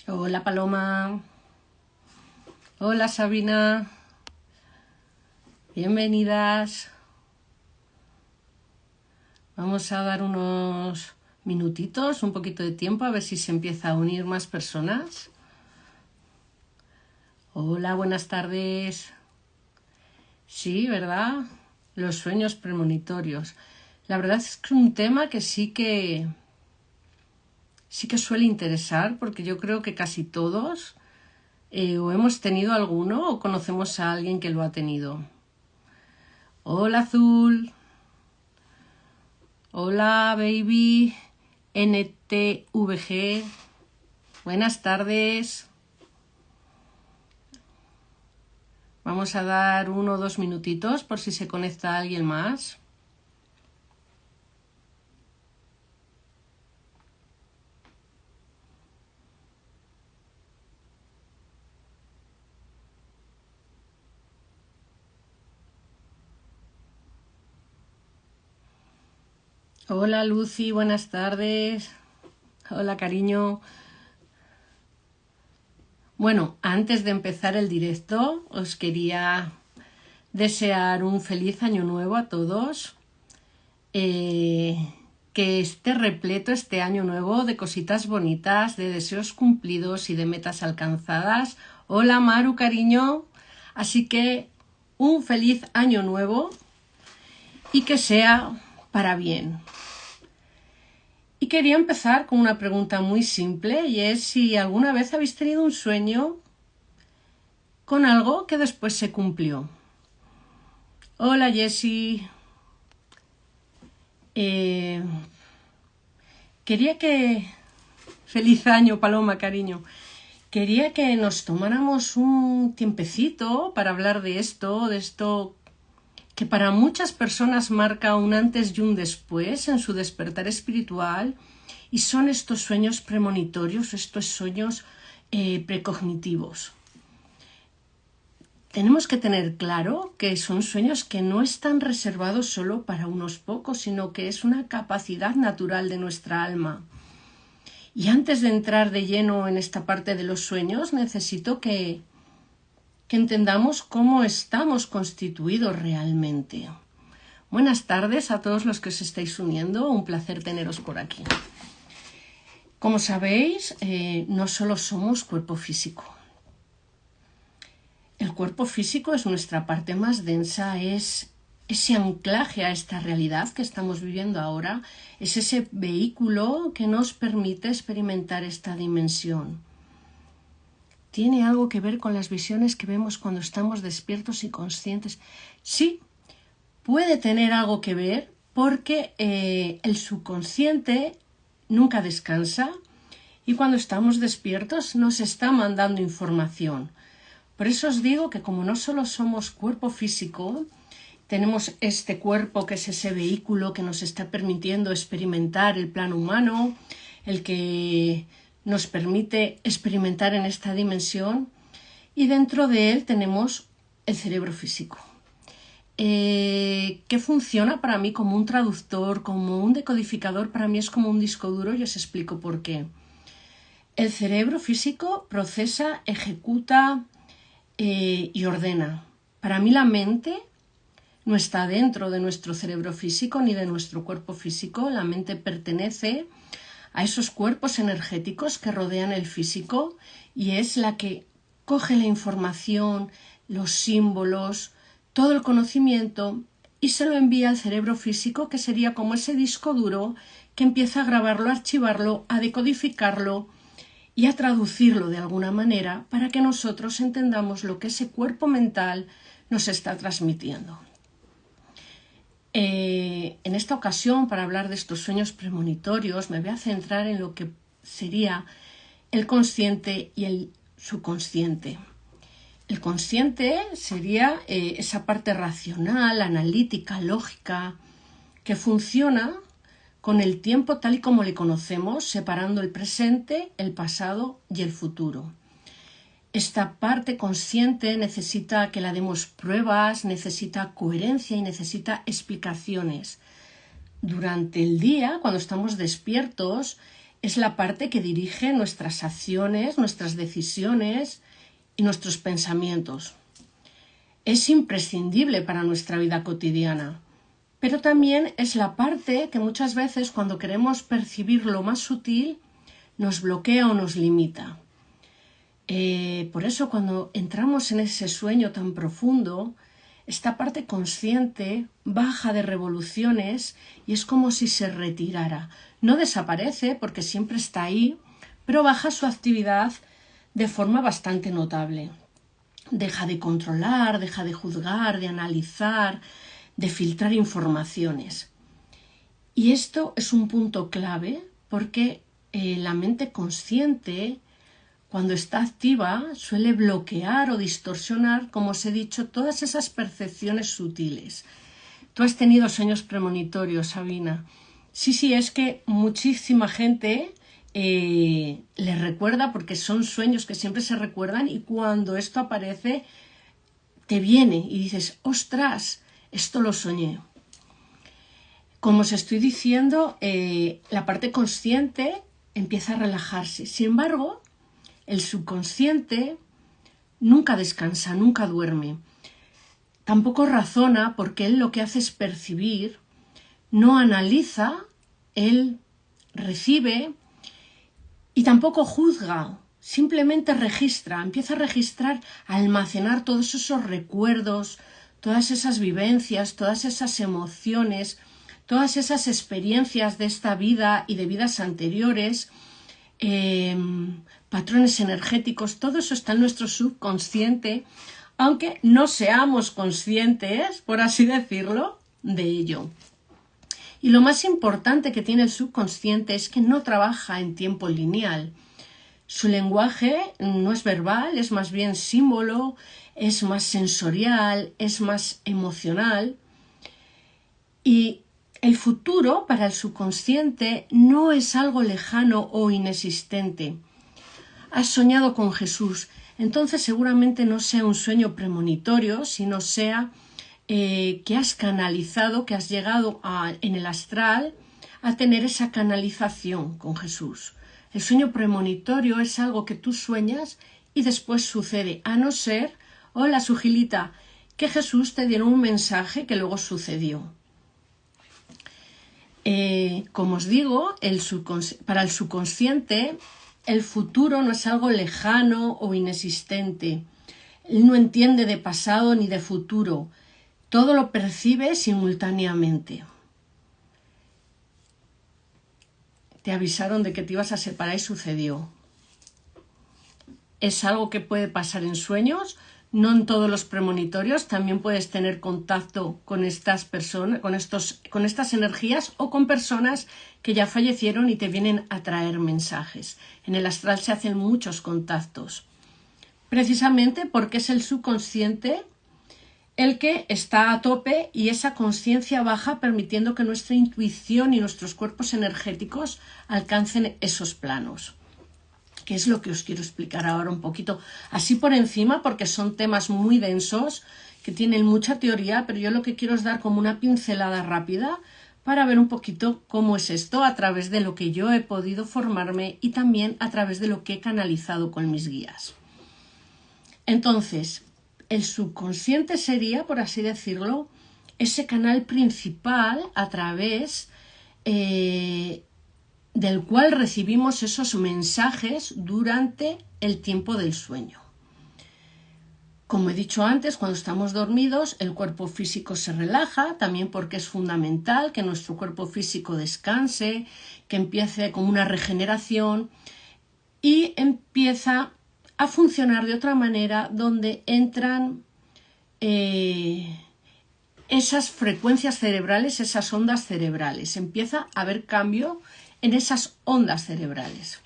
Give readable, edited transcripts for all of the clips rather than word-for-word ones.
Hola Paloma, hola Sabina, bienvenidas. Vamos a dar unos minutitos, un poquito de tiempo, a ver si se empieza a unir más personas. Hola, buenas tardes. Sí, ¿verdad? Los sueños premonitorios. La verdad es que es un tema que sí que suele interesar, porque yo creo que casi todos o hemos tenido alguno o conocemos a alguien que lo ha tenido. Hola Azul. Hola baby NTVG. Buenas tardes. Vamos a dar 1 o 2 minutitos por si se conecta alguien más. Hola Lucy, buenas tardes. Hola cariño. Bueno, antes de empezar el directo os quería desear un feliz año nuevo a todos. Que esté repleto este año nuevo de cositas bonitas, de deseos cumplidos y de metas alcanzadas. Hola Maru, cariño. Así que un feliz año nuevo y que sea para bien. Y quería empezar con una pregunta muy simple, y es si alguna vez habéis tenido un sueño con algo que después se cumplió. Hola Jessie. Quería que... Feliz año, Paloma, cariño. Quería que nos tomáramos un tiempecito para hablar de esto que para muchas personas marca un antes y un después en su despertar espiritual, y son estos sueños premonitorios, estos sueños precognitivos. Tenemos que tener claro que son sueños que no están reservados solo para unos pocos, sino que es una capacidad natural de nuestra alma. Y antes de entrar de lleno en esta parte de los sueños, necesito que entendamos cómo estamos constituidos realmente. Buenas tardes a todos los que os estáis uniendo, un placer teneros por aquí. Como sabéis, no solo somos cuerpo físico. El cuerpo físico es nuestra parte más densa, es ese anclaje a esta realidad que estamos viviendo ahora, es ese vehículo que nos permite experimentar esta dimensión. ¿Tiene algo que ver con las visiones que vemos cuando estamos despiertos y conscientes? Sí, puede tener algo que ver, porque el subconsciente nunca descansa y cuando estamos despiertos nos está mandando información. Por eso os digo que como no solo somos cuerpo físico, tenemos este cuerpo que es ese vehículo que nos está permitiendo experimentar el plano humano, el que nos permite experimentar en esta dimensión, y dentro de él tenemos el cerebro físico, que funciona para mí como un traductor, como un decodificador. Para mí es como un disco duro, y os explico por qué. El cerebro físico procesa, ejecuta y ordena. Para mí la mente no está dentro de nuestro cerebro físico ni de nuestro cuerpo físico. La mente pertenece a esos cuerpos energéticos que rodean el físico, y es la que coge la información, los símbolos, todo el conocimiento, y se lo envía al cerebro físico, que sería como ese disco duro que empieza a grabarlo, a archivarlo, a decodificarlo y a traducirlo de alguna manera para que nosotros entendamos lo que ese cuerpo mental nos está transmitiendo. En esta ocasión, para hablar de estos sueños premonitorios, me voy a centrar en lo que sería el consciente y el subconsciente. El consciente sería esa parte racional, analítica, lógica, que funciona con el tiempo tal y como le conocemos, separando el presente, el pasado y el futuro. Esta parte consciente necesita que la demos pruebas, necesita coherencia y necesita explicaciones. Durante el día, cuando estamos despiertos, es la parte que dirige nuestras acciones, nuestras decisiones y nuestros pensamientos. Es imprescindible para nuestra vida cotidiana, pero también es la parte que muchas veces, cuando queremos percibir lo más sutil, nos bloquea o nos limita. Por eso, cuando entramos en ese sueño tan profundo, esta parte consciente baja de revoluciones y es como si se retirara. No desaparece porque siempre está ahí, pero baja su actividad de forma bastante notable. Deja de controlar, deja de juzgar, de analizar, de filtrar informaciones. Y esto es un punto clave porque la mente consciente, cuando está activa, suele bloquear o distorsionar, como os he dicho, todas esas percepciones sutiles. Tú has tenido sueños premonitorios, Sabina. Sí, es que muchísima gente les recuerda, porque son sueños que siempre se recuerdan, y cuando esto aparece te viene y dices, ostras, esto lo soñé. Como os estoy diciendo, la parte consciente empieza a relajarse. Sin embargo, el subconsciente nunca descansa, nunca duerme. Tampoco razona, porque él lo que hace es percibir, no analiza, él recibe y tampoco juzga, simplemente registra, empieza a registrar, a almacenar todos esos recuerdos, todas esas vivencias, todas esas emociones, todas esas experiencias de esta vida y de vidas anteriores, patrones energéticos, todo eso está en nuestro subconsciente, aunque no seamos conscientes, por así decirlo, de ello. Y lo más importante que tiene el subconsciente es que no trabaja en tiempo lineal. Su lenguaje no es verbal, es más bien símbolo, es más sensorial, es más emocional. Y el futuro para el subconsciente no es algo lejano o inexistente. Has soñado con Jesús, entonces seguramente no sea un sueño premonitorio, sino sea que has canalizado, que has llegado en el astral a tener esa canalización con Jesús. El sueño premonitorio es algo que tú sueñas y después sucede, a no ser, hola Sujilita, que Jesús te diera un mensaje que luego sucedió. Como os digo, para el subconsciente el futuro no es algo lejano o inexistente. Él no entiende de pasado ni de futuro. Todo lo percibe simultáneamente. Te avisaron de que te ibas a separar y sucedió. Es algo que puede pasar en sueños, no en todos los premonitorios. También puedes tener contacto con estas personas, con estas energías, o con personas que ya fallecieron y te vienen a traer mensajes. En el astral se hacen muchos contactos, precisamente porque es el subconsciente el que está a tope y esa conciencia baja, permitiendo que nuestra intuición y nuestros cuerpos energéticos alcancen esos planos, que es lo que os quiero explicar ahora un poquito, así por encima, porque son temas muy densos, que tienen mucha teoría, pero yo lo que quiero es dar como una pincelada rápida para ver un poquito cómo es esto a través de lo que yo he podido formarme y también a través de lo que he canalizado con mis guías. Entonces, el subconsciente sería, por así decirlo, ese canal principal a través del cual recibimos esos mensajes durante el tiempo del sueño. Como he dicho antes, cuando estamos dormidos, el cuerpo físico se relaja, también porque es fundamental que nuestro cuerpo físico descanse, que empiece como una regeneración y empieza a funcionar de otra manera, donde entran esas frecuencias cerebrales, esas ondas cerebrales. Empieza a haber cambio en esas ondas cerebrales.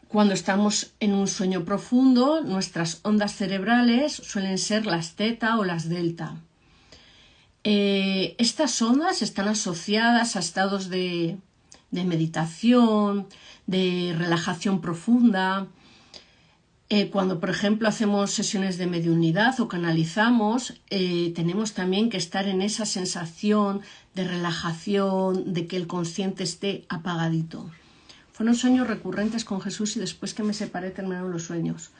Cuando estamos en un sueño profundo, nuestras ondas cerebrales suelen ser las teta o las delta. Estas ondas están asociadas a estados de meditación, de relajación profunda. Cuando, por ejemplo, hacemos sesiones de mediunidad o canalizamos, tenemos también que estar en esa sensación de relajación, de que el consciente esté apagadito. Fueron sueños recurrentes con Jesús y después que me separé terminaron los sueños.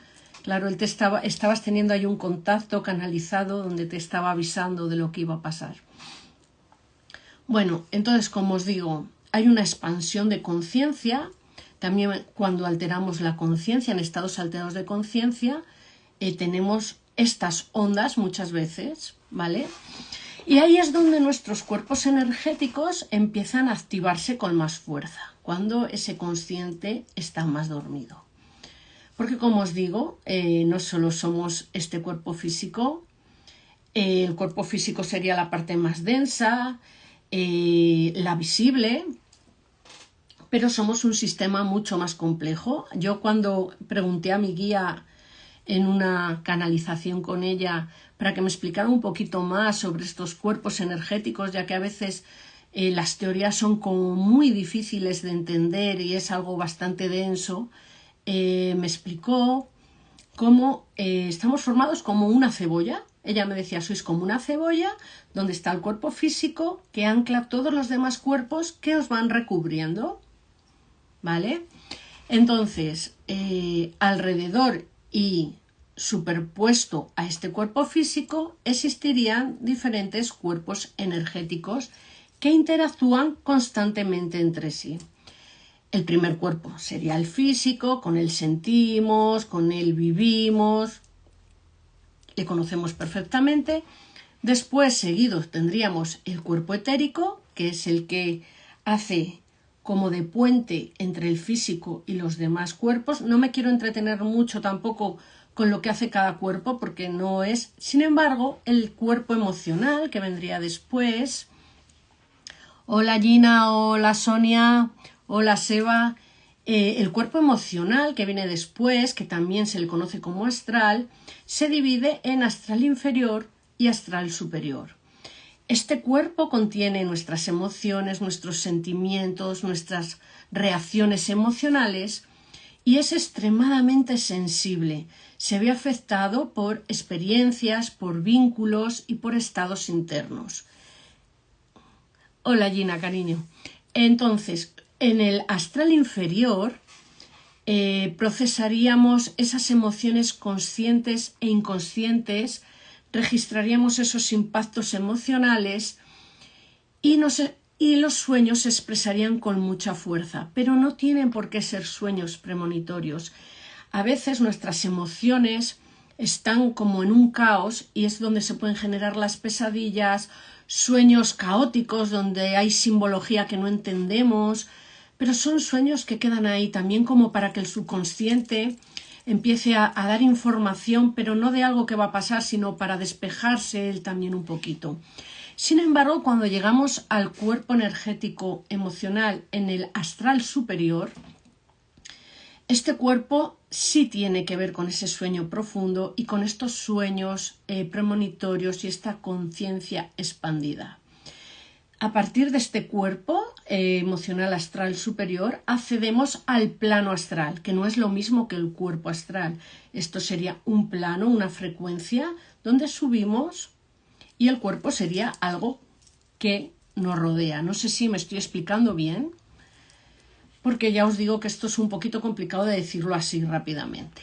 Claro, estabas teniendo ahí un contacto canalizado donde te estaba avisando de lo que iba a pasar. Bueno, entonces, como os digo, hay una expansión de conciencia. También cuando alteramos la conciencia, en estados alterados de conciencia, tenemos estas ondas muchas veces, ¿vale? Y ahí es donde nuestros cuerpos energéticos empiezan a activarse con más fuerza, cuando ese consciente está más dormido. Porque, como os digo, no solo somos este cuerpo físico, el cuerpo físico sería la parte más densa, la visible, pero somos un sistema mucho más complejo. Yo cuando pregunté a mi guía en una canalización con ella para que me explicara un poquito más sobre estos cuerpos energéticos, ya que a veces las teorías son como muy difíciles de entender y es algo bastante denso, me explicó cómo estamos formados como una cebolla. Ella me decía, sois como una cebolla donde está el cuerpo físico que ancla todos los demás cuerpos que os van recubriendo. ¿Vale? Entonces, alrededor y superpuesto a este cuerpo físico existirían diferentes cuerpos energéticos que interactúan constantemente entre sí. El primer cuerpo sería el físico, con él sentimos, con él vivimos, le conocemos perfectamente. Después, seguidos, tendríamos el cuerpo etérico, que es el que hace como de puente entre el físico y los demás cuerpos. No me quiero entretener mucho tampoco con lo que hace cada cuerpo, porque no es. Sin embargo, el cuerpo emocional, que vendría después. Hola Gina, hola Sonia, hola Seba. El cuerpo emocional, que viene después, que también se le conoce como astral, se divide en astral inferior y astral superior. Este cuerpo contiene nuestras emociones, nuestros sentimientos, nuestras reacciones emocionales y es extremadamente sensible. Se ve afectado por experiencias, por vínculos y por estados internos. Hola Gina, cariño. Entonces, en el astral inferior procesaríamos esas emociones conscientes e inconscientes, registraríamos esos impactos emocionales y los sueños se expresarían con mucha fuerza, pero no tienen por qué ser sueños premonitorios. A veces nuestras emociones están como en un caos y es donde se pueden generar las pesadillas, sueños caóticos donde hay simbología que no entendemos, pero son sueños que quedan ahí también como para que el subconsciente empiece a dar información, pero no de algo que va a pasar, sino para despejarse él también un poquito. Sin embargo, cuando llegamos al cuerpo energético emocional en el astral superior, este cuerpo sí tiene que ver con ese sueño profundo y con estos sueños premonitorios y esta conciencia expandida. A partir de este cuerpo emocional astral superior accedemos al plano astral, que no es lo mismo que el cuerpo astral. Esto sería un plano, una frecuencia donde subimos y el cuerpo sería algo que nos rodea. No sé si me estoy explicando bien, porque ya os digo que esto es un poquito complicado de decirlo así rápidamente.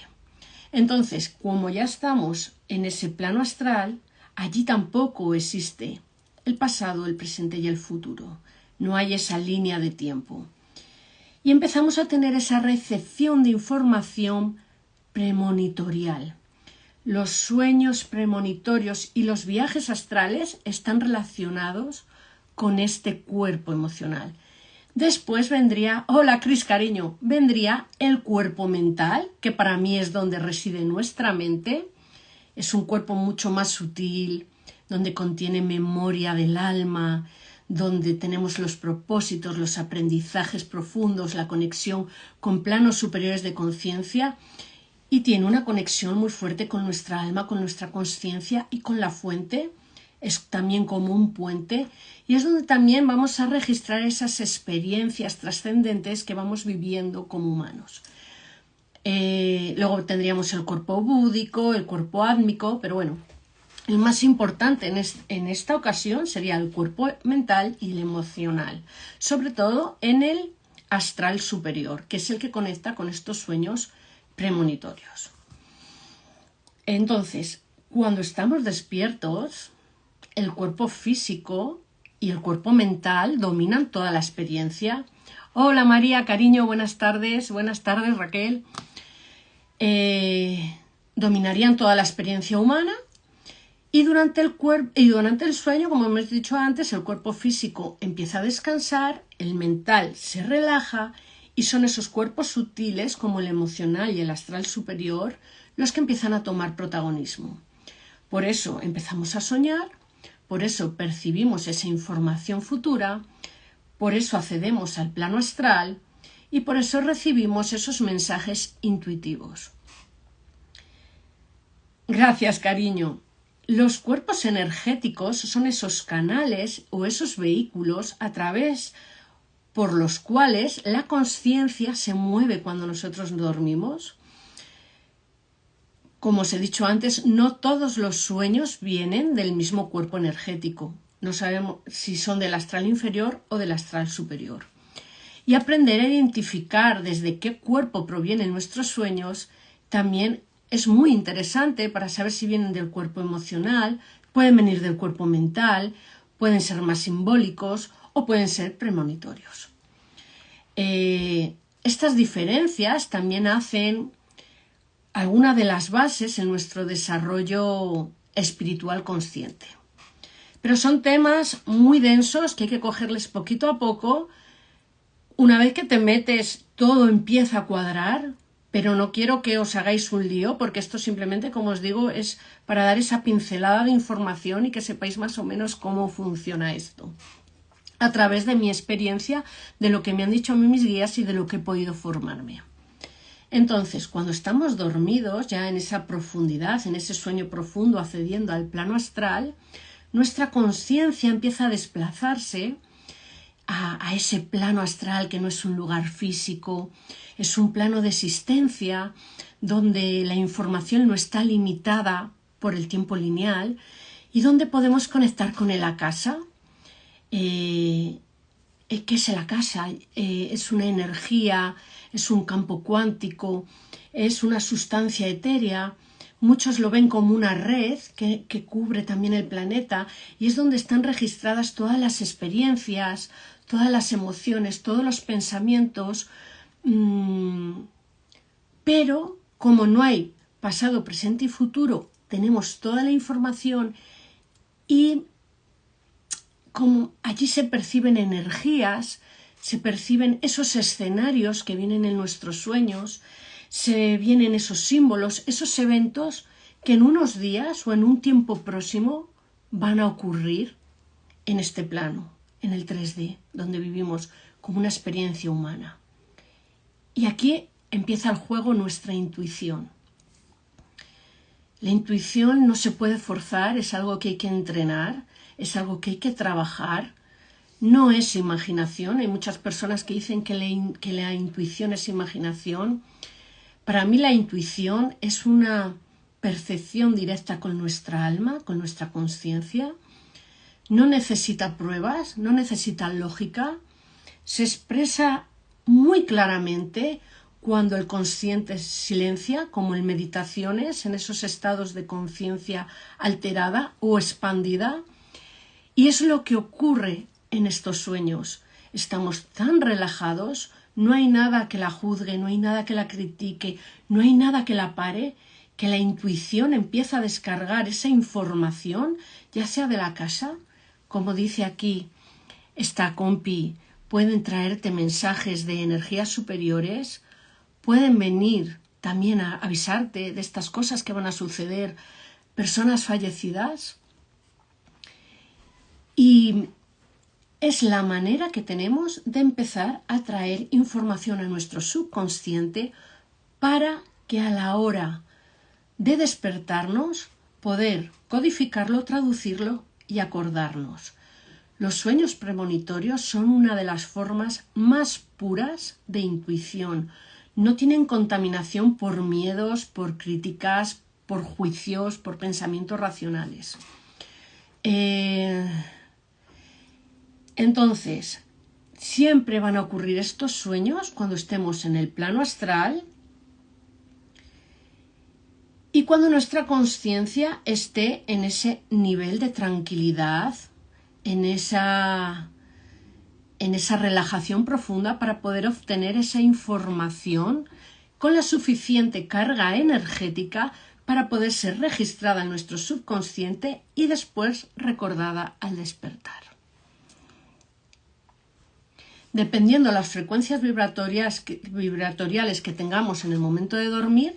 Entonces, como ya estamos en ese plano astral, allí tampoco existe el pasado, el presente y el futuro. No hay esa línea de tiempo. Y empezamos a tener esa recepción de información premonitorial. Los sueños premonitorios y los viajes astrales están relacionados con este cuerpo emocional. Después vendría, hola Cris, cariño, vendría el cuerpo mental, que para mí es donde reside nuestra mente. Es un cuerpo mucho más sutil, donde contiene memoria del alma, donde tenemos los propósitos, los aprendizajes profundos, la conexión con planos superiores de conciencia y tiene una conexión muy fuerte con nuestra alma, con nuestra conciencia y con la fuente. Es también como un puente y es donde también vamos a registrar esas experiencias trascendentes que vamos viviendo como humanos. Luego tendríamos el cuerpo búdico, el cuerpo átmico, pero bueno, el más importante en esta ocasión sería el cuerpo mental y el emocional, sobre todo en el astral superior, que es el que conecta con estos sueños premonitorios. Entonces, cuando estamos despiertos, el cuerpo físico y el cuerpo mental dominan toda la experiencia. Hola María, cariño, buenas tardes Raquel. Dominarían toda la experiencia humana y durante el sueño, como hemos dicho antes, el cuerpo físico empieza a descansar, el mental se relaja y son esos cuerpos sutiles como el emocional y el astral superior los que empiezan a tomar protagonismo. Por eso empezamos a soñar, por eso percibimos esa información futura, por eso accedemos al plano astral y por eso recibimos esos mensajes intuitivos. Gracias, cariño. Los cuerpos energéticos son esos canales o esos vehículos a través por los cuales la conciencia se mueve cuando nosotros dormimos. Como os he dicho antes, no todos los sueños vienen del mismo cuerpo energético. No sabemos si son del astral inferior o del astral superior. Y aprender a identificar desde qué cuerpo provienen nuestros sueños también es muy interesante para saber si vienen del cuerpo emocional, pueden venir del cuerpo mental, pueden ser más simbólicos o pueden ser premonitorios. Estas diferencias también hacen alguna de las bases en nuestro desarrollo espiritual consciente. Pero son temas muy densos que hay que cogerles poquito a poco. Una vez que te metes, todo empieza a cuadrar, pero no quiero que os hagáis un lío, porque esto simplemente, como os digo, es para dar esa pincelada de información y que sepáis más o menos cómo funciona esto, a través de mi experiencia, de lo que me han dicho a mí mis guías y de lo que he podido formarme. Entonces, cuando estamos dormidos, ya en esa profundidad, en ese sueño profundo, accediendo al plano astral, nuestra conciencia empieza a desplazarse a ese plano astral que no es un lugar físico, es un plano de existencia donde la información no está limitada por el tiempo lineal y donde podemos conectar con el akasha. ¿Qué es el akasha? Es una energía, es un campo cuántico, es una sustancia etérea. Muchos lo ven como una red que cubre también el planeta y es donde están registradas todas las experiencias, todas las emociones, todos los pensamientos, pero como no hay pasado, presente y futuro, tenemos toda la información y como allí se perciben energías, se perciben esos escenarios que vienen en nuestros sueños, se vienen esos símbolos, esos eventos que en unos días o en un tiempo próximo van a ocurrir en este plano, en el 3D, donde vivimos como una experiencia humana. Y aquí empieza el juego nuestra intuición. La intuición no se puede forzar, es algo que hay que entrenar, es algo que hay que trabajar. No es imaginación. Hay muchas personas que dicen que la intuición es imaginación. Para mí la intuición es una percepción directa con nuestra alma, con nuestra conciencia. No necesita pruebas, no necesita lógica. Se expresa muy claramente cuando el consciente silencia, como en meditaciones, en esos estados de conciencia alterada o expandida. Y es lo que ocurre en estos sueños. Estamos tan relajados, no hay nada que la juzgue, no hay nada que la critique, no hay nada que la pare, que la intuición empieza a descargar esa información, ya sea de la casa, como dice aquí esta compi, pueden traerte mensajes de energías superiores, pueden venir también a avisarte de estas cosas que van a suceder, personas fallecidas. Y es la manera que tenemos de empezar a traer información a nuestro subconsciente para que a la hora de despertarnos poder codificarlo, traducirlo y acordarnos. Los sueños premonitorios son una de las formas más puras de intuición. no tienen contaminación por miedos, por críticas, por juicios, por pensamientos racionales. Entonces, siempre van a ocurrir estos sueños cuando estemos en el plano astral y cuando nuestra conciencia esté en ese nivel de tranquilidad, en esa relajación profunda para poder obtener esa información con la suficiente carga energética para poder ser registrada en nuestro subconsciente y después recordada al despertar. Dependiendo de las frecuencias vibratoriales que tengamos en el momento de dormir,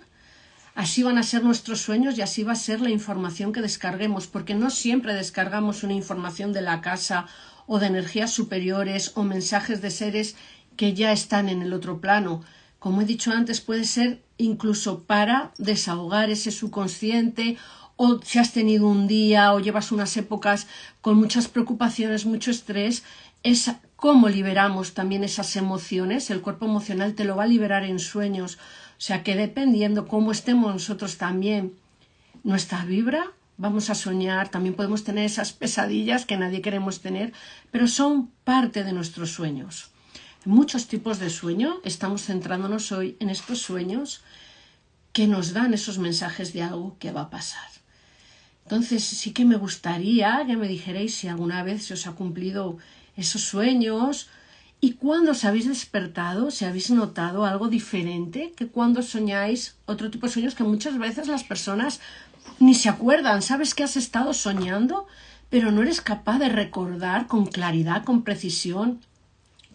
así van a ser nuestros sueños y así va a ser la información que descarguemos, porque no siempre descargamos una información de la casa o de energías superiores o mensajes de seres que ya están en el otro plano. Como he dicho antes, puede ser incluso para desahogar ese subconsciente, o si has tenido un día o llevas unas épocas con muchas preocupaciones, mucho estrés, es cómo liberamos también esas emociones. El cuerpo emocional te lo va a liberar en sueños. O sea que dependiendo cómo estemos nosotros también, nuestra vibra, vamos a soñar, también podemos tener esas pesadillas que nadie queremos tener, pero son parte de nuestros sueños. Muchos tipos de sueño, estamos centrándonos hoy en estos sueños que nos dan esos mensajes de algo que va a pasar. Entonces sí que me gustaría que me dijerais si alguna vez se os ha cumplido esos sueños y cuando os habéis despertado, si habéis notado algo diferente que cuando soñáis otro tipo de sueños que muchas veces las personas ni se acuerdan. Sabes que has estado soñando, pero no eres capaz de recordar con claridad, con precisión,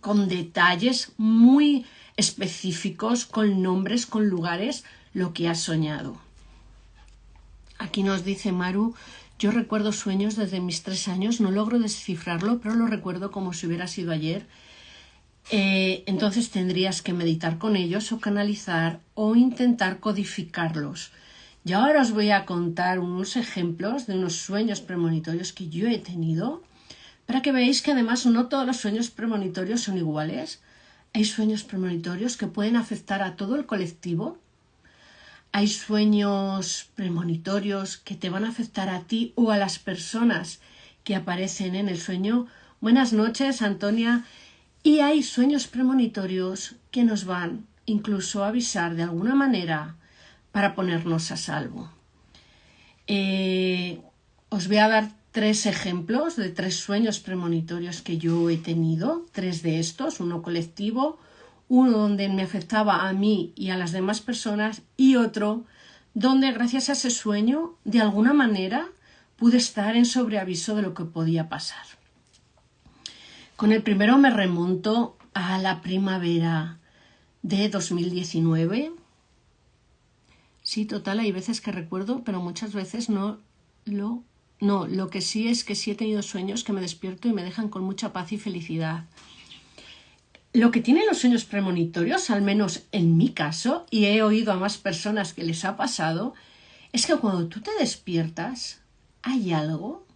con detalles muy específicos, con nombres, con lugares, lo que has soñado. Aquí nos dice Maru: yo recuerdo sueños desde mis 3 años, no logro descifrarlo, pero lo recuerdo como si hubiera sido ayer. Entonces tendrías que meditar con ellos o canalizar o intentar codificarlos. Y ahora os voy a contar unos ejemplos de unos sueños premonitorios que yo he tenido, para que veáis que además no todos los sueños premonitorios son iguales. Hay sueños premonitorios que pueden afectar a todo el colectivo. Hay sueños premonitorios que te van a afectar a ti o a las personas que aparecen en el sueño. Buenas noches, Antonia. Y hay sueños premonitorios que nos van incluso a avisar de alguna manera para ponernos a salvo. Os voy a dar 3 ejemplos de 3 sueños premonitorios que yo he tenido, 3 de estos, uno colectivo, uno donde me afectaba a mí y a las demás personas y otro donde gracias a ese sueño de alguna manera pude estar en sobreaviso de lo que podía pasar. Con el primero me remonto a la primavera de 2019. Sí, total, hay veces que recuerdo, pero muchas veces no. Lo que sí es que sí he tenido sueños que me despierto y me dejan con mucha paz y felicidad. Lo que tienen los sueños premonitorios, al menos en mi caso, y he oído a más personas que les ha pasado, es que cuando tú te despiertas, hay algo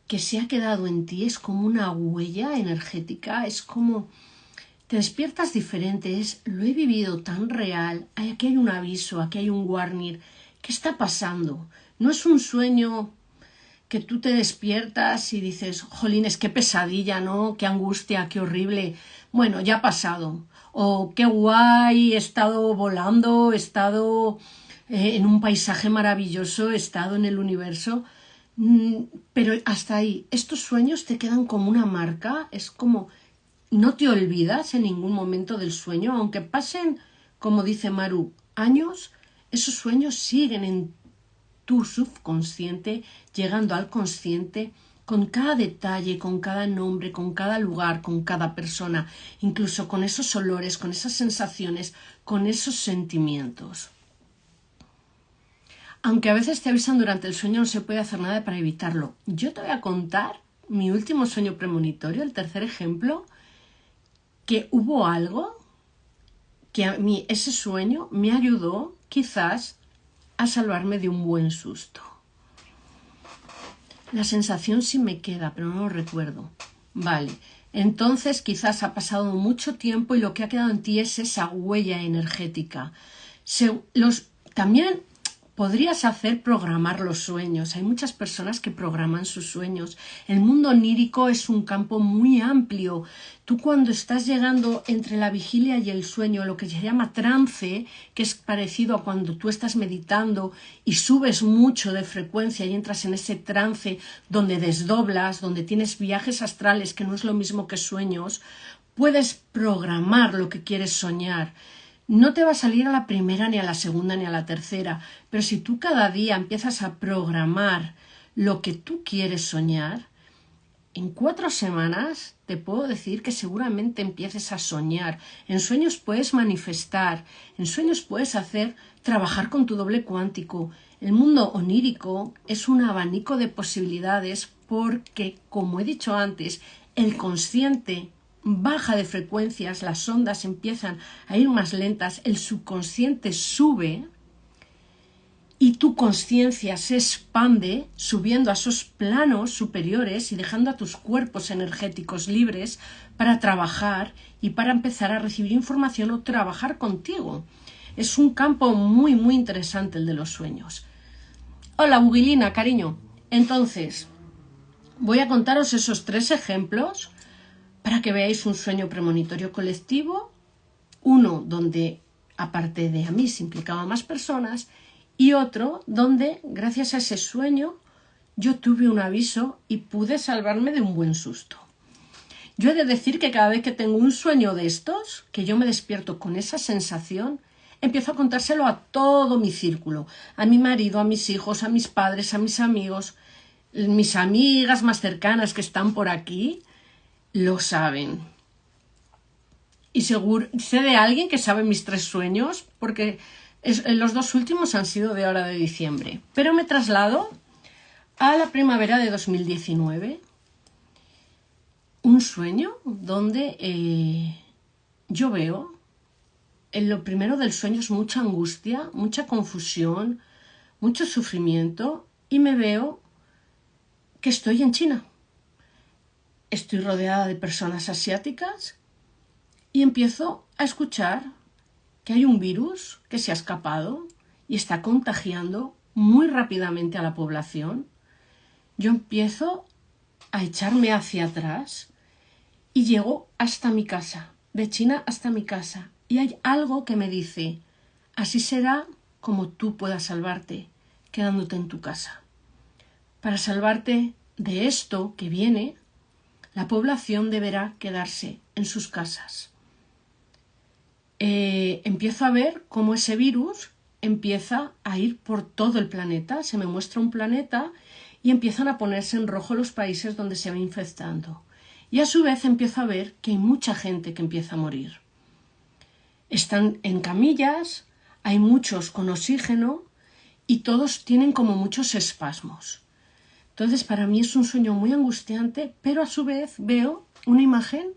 que se ha quedado en ti, es como una huella energética, es como te despiertas diferente, lo he vivido tan real, aquí hay un aviso, aquí hay un warning, ¿qué está pasando? No es un sueño que tú te despiertas y dices, jolines, qué pesadilla, ¿no? Qué angustia, qué horrible. Bueno, ya ha pasado. O qué guay, he estado volando, he estado en un paisaje maravilloso, he estado en el universo. Pero hasta ahí, estos sueños te quedan como una marca, es como no te olvidas en ningún momento del sueño, aunque pasen, como dice Maru, años, esos sueños siguen en tu subconsciente, llegando al consciente con cada detalle, con cada nombre, con cada lugar, con cada persona, incluso con esos olores, con esas sensaciones, con esos sentimientos. Aunque a veces te avisan durante el sueño, no se puede hacer nada para evitarlo. Yo te voy a contar mi último sueño premonitorio, el tercer ejemplo, que hubo algo que a mí, ese sueño me ayudó quizás a salvarme de un buen susto. La sensación sí me queda, pero no lo recuerdo. Vale, Entonces quizás ha pasado mucho tiempo y lo que ha quedado en ti es esa huella energética. También podrías hacer programar los sueños. Hay muchas personas que programan sus sueños. El mundo onírico es un campo muy amplio. Tú cuando estás llegando entre la vigilia y el sueño, lo que se llama trance, que es parecido a cuando tú estás meditando y subes mucho de frecuencia y entras en ese trance donde desdoblas, donde tienes viajes astrales, que no es lo mismo que sueños, puedes programar lo que quieres soñar. No te va a salir a la primera, ni a la segunda, ni a la tercera, pero si tú cada día empiezas a programar lo que tú quieres soñar, en 4 semanas te puedo decir que seguramente empieces a soñar. En sueños puedes manifestar, en sueños puedes trabajar con tu doble cuántico. El mundo onírico es un abanico de posibilidades porque, como he dicho antes, el consciente baja de frecuencias, las ondas empiezan a ir más lentas, el subconsciente sube y tu conciencia se expande subiendo a esos planos superiores y dejando a tus cuerpos energéticos libres para trabajar y para empezar a recibir información o trabajar contigo. Es un campo muy, muy interesante el de los sueños. Hola, Bugilina, cariño. Entonces, voy a contaros esos 3 ejemplos para que veáis un sueño premonitorio colectivo, uno donde, aparte de a mí, se implicaban más personas, y otro donde, gracias a ese sueño, yo tuve un aviso y pude salvarme de un buen susto. Yo he de decir que cada vez que tengo un sueño de estos, que yo me despierto con esa sensación, empiezo a contárselo a todo mi círculo, a mi marido, a mis hijos, a mis padres, a mis amigos, mis amigas más cercanas que están por aquí, lo saben. Y seguro sé de alguien que sabe mis 3 sueños, porque los 2 últimos han sido de ahora de diciembre. Pero me traslado a la primavera de 2019. Un sueño donde yo veo, en lo primero del sueño es mucha angustia, mucha confusión, mucho sufrimiento, y me veo que estoy en China. Estoy rodeada de personas asiáticas y empiezo a escuchar que hay un virus que se ha escapado y está contagiando muy rápidamente a la población. Yo empiezo a echarme hacia atrás y llego hasta mi casa, de China hasta mi casa. Y hay algo que me dice, así será como tú puedas salvarte, quedándote en tu casa. Para salvarte de esto que viene, la población deberá quedarse en sus casas. Empiezo a ver cómo ese virus empieza a ir por todo el planeta. Se me muestra un planeta y empiezan a ponerse en rojo los países donde se va infectando. Y a su vez empiezo a ver que hay mucha gente que empieza a morir. Están en camillas, hay muchos con oxígeno y todos tienen como muchos espasmos. Entonces para mí es un sueño muy angustiante, pero a su vez veo una imagen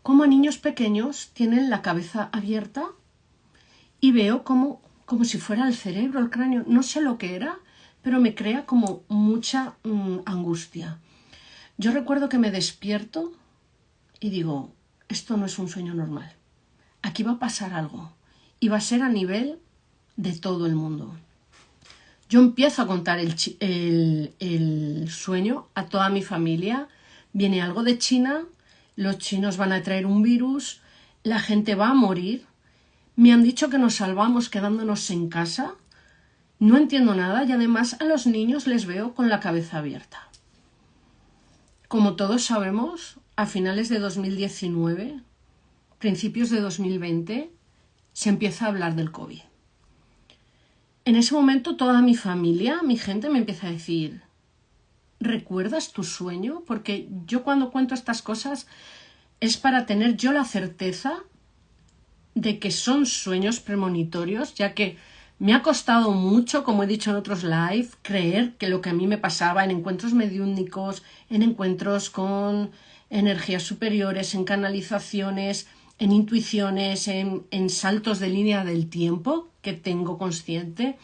como a niños pequeños tienen la cabeza abierta y veo como si fuera el cerebro, el cráneo, no sé lo que era, pero me crea como mucha angustia. Yo recuerdo que me despierto y digo, esto no es un sueño normal, aquí va a pasar algo y va a ser a nivel de todo el mundo. Yo empiezo a contar el sueño a toda mi familia, viene algo de China, los chinos van a traer un virus, la gente va a morir, me han dicho que nos salvamos quedándonos en casa, no entiendo nada y además a los niños les veo con la cabeza abierta. Como todos sabemos, a finales de 2019, principios de 2020, se empieza a hablar del COVID. En ese momento toda mi familia, mi gente me empieza a decir, ¿recuerdas tu sueño? Porque yo cuando cuento estas cosas es para tener yo la certeza de que son sueños premonitorios, ya que me ha costado mucho, como he dicho en otros live, creer que lo que a mí me pasaba en encuentros mediúnicos, en encuentros con energías superiores, en canalizaciones, en intuiciones, en saltos de línea del tiempo que tengo consciente.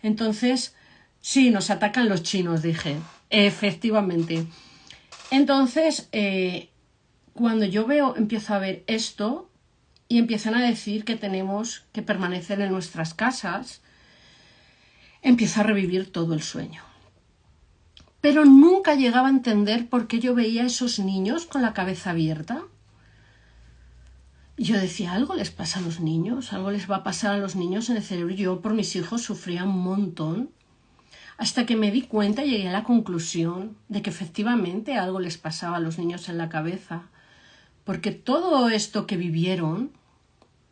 Entonces, sí, nos atacan los chinos, dije, efectivamente. Entonces, cuando yo empiezo a ver esto y empiezan a decir que tenemos que permanecer en nuestras casas, empiezo a revivir todo el sueño. Pero nunca llegaba a entender por qué yo veía a esos niños con la cabeza abierta. Y yo decía, algo les pasa a los niños, algo les va a pasar a los niños en el cerebro. Yo por mis hijos sufría un montón, hasta que me di cuenta y llegué a la conclusión de que efectivamente algo les pasaba a los niños en la cabeza, porque todo esto que vivieron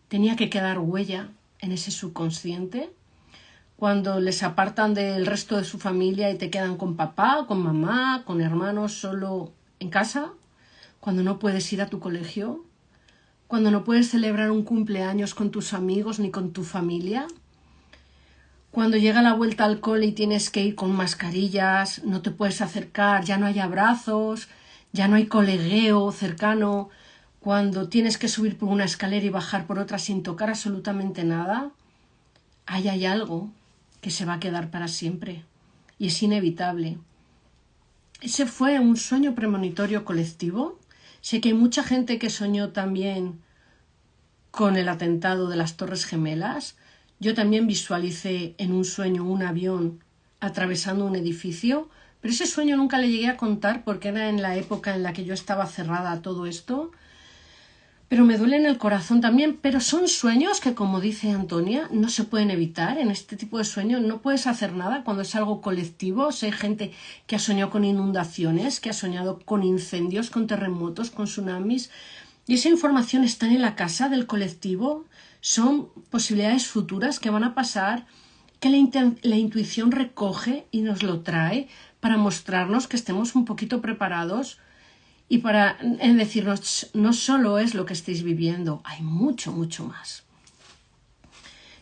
tenía que quedar huella en ese subconsciente. Cuando les apartan del resto de su familia y te quedan con papá, con mamá, con hermanos solo en casa, cuando no puedes ir a tu colegio, cuando no puedes celebrar un cumpleaños con tus amigos ni con tu familia, cuando llega la vuelta al cole y tienes que ir con mascarillas, no te puedes acercar, ya no hay abrazos, ya no hay colegueo cercano, cuando tienes que subir por una escalera y bajar por otra sin tocar absolutamente nada, ahí hay algo que se va a quedar para siempre y es inevitable. Ese fue un sueño premonitorio colectivo. Sé que hay mucha gente que soñó también con el atentado de las Torres Gemelas. Yo también visualicé en un sueño un avión atravesando un edificio, pero ese sueño nunca le llegué a contar porque era en la época en la que yo estaba cerrada a todo esto. Pero me duele en el corazón también, pero son sueños que, como dice Antonia, no se pueden evitar. En este tipo de sueños no puedes hacer nada cuando es algo colectivo. O sea, hay gente que ha soñado con inundaciones, que ha soñado con incendios, con terremotos, con tsunamis. Y esa información está en la casa del colectivo. Son posibilidades futuras que van a pasar, que la intuición recoge y nos lo trae para mostrarnos que estemos un poquito preparados. Y para decirnos, no solo es lo que estáis viviendo, hay mucho, mucho más.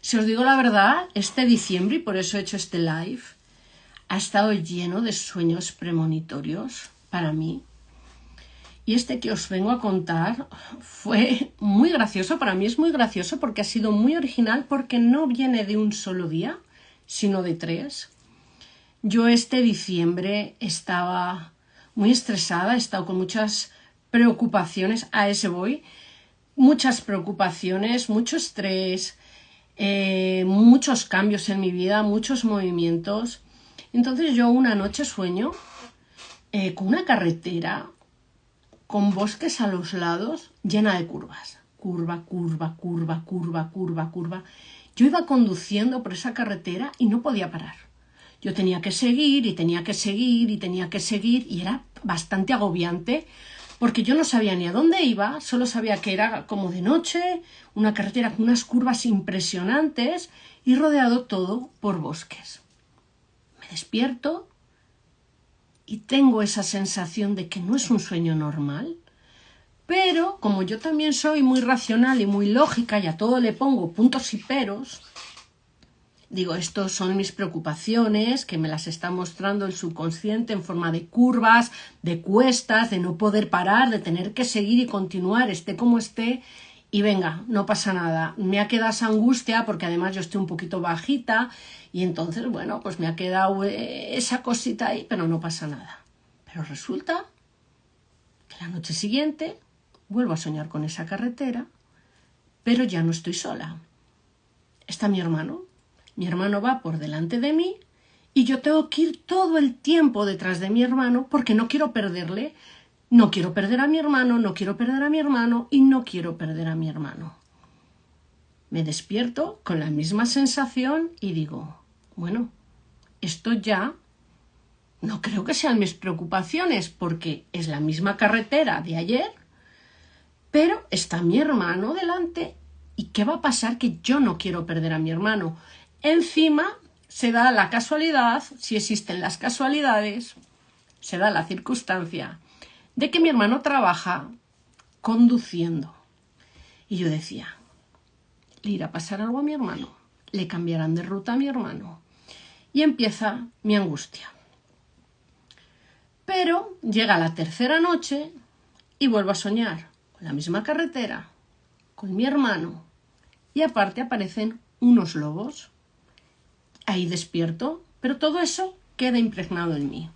Si os digo la verdad, este diciembre, y por eso he hecho este live, ha estado lleno de sueños premonitorios para mí. Y este que os vengo a contar fue muy gracioso, para mí es muy gracioso porque ha sido muy original, porque no viene de un solo día, sino de 3. Yo este diciembre estaba muy estresada, he estado con muchas preocupaciones, a ese voy, muchas preocupaciones, mucho estrés, muchos cambios en mi vida, muchos movimientos. Entonces yo una noche sueño con una carretera con bosques a los lados llena de curvas, curva, curva, curva, curva, curva, curva. Yo iba conduciendo por esa carretera y no podía parar. Yo tenía que seguir y tenía que seguir y tenía que seguir y era bastante agobiante porque yo no sabía ni a dónde iba, solo sabía que era como de noche, una carretera con unas curvas impresionantes y rodeado todo por bosques. Me despierto y tengo esa sensación de que no es un sueño normal, pero como yo también soy muy racional y muy lógica y a todo le pongo puntos y peros, digo, estos son mis preocupaciones, que me las está mostrando el subconsciente en forma de curvas, de cuestas, de no poder parar, de tener que seguir y continuar, esté como esté, y venga, no pasa nada. Me ha quedado esa angustia, porque además yo estoy un poquito bajita, y entonces, bueno, pues me ha quedado esa cosita ahí, pero no pasa nada. Pero resulta que la noche siguiente vuelvo a soñar con esa carretera, pero ya no estoy sola. Está mi hermano. Mi hermano va por delante de mí y yo tengo que ir todo el tiempo detrás de mi hermano porque no quiero perderle. No quiero perder a mi hermano, no quiero perder a mi hermano y no quiero perder a mi hermano. Me despierto con la misma sensación y digo, bueno, esto ya no creo que sean mis preocupaciones porque es la misma carretera de ayer, pero está mi hermano delante y ¿qué va a pasar? Que yo no quiero perder a mi hermano. Encima se da la casualidad, si existen las casualidades, se da la circunstancia de que mi hermano trabaja conduciendo. Y yo decía, ¿le irá a pasar algo a mi hermano? ¿Le cambiarán de ruta a mi hermano? Y empieza mi angustia. Pero llega la tercera noche y vuelvo a soñar con la misma carretera, con mi hermano, y aparte aparecen unos lobos. Ahí despierto, pero todo eso queda impregnado en mí.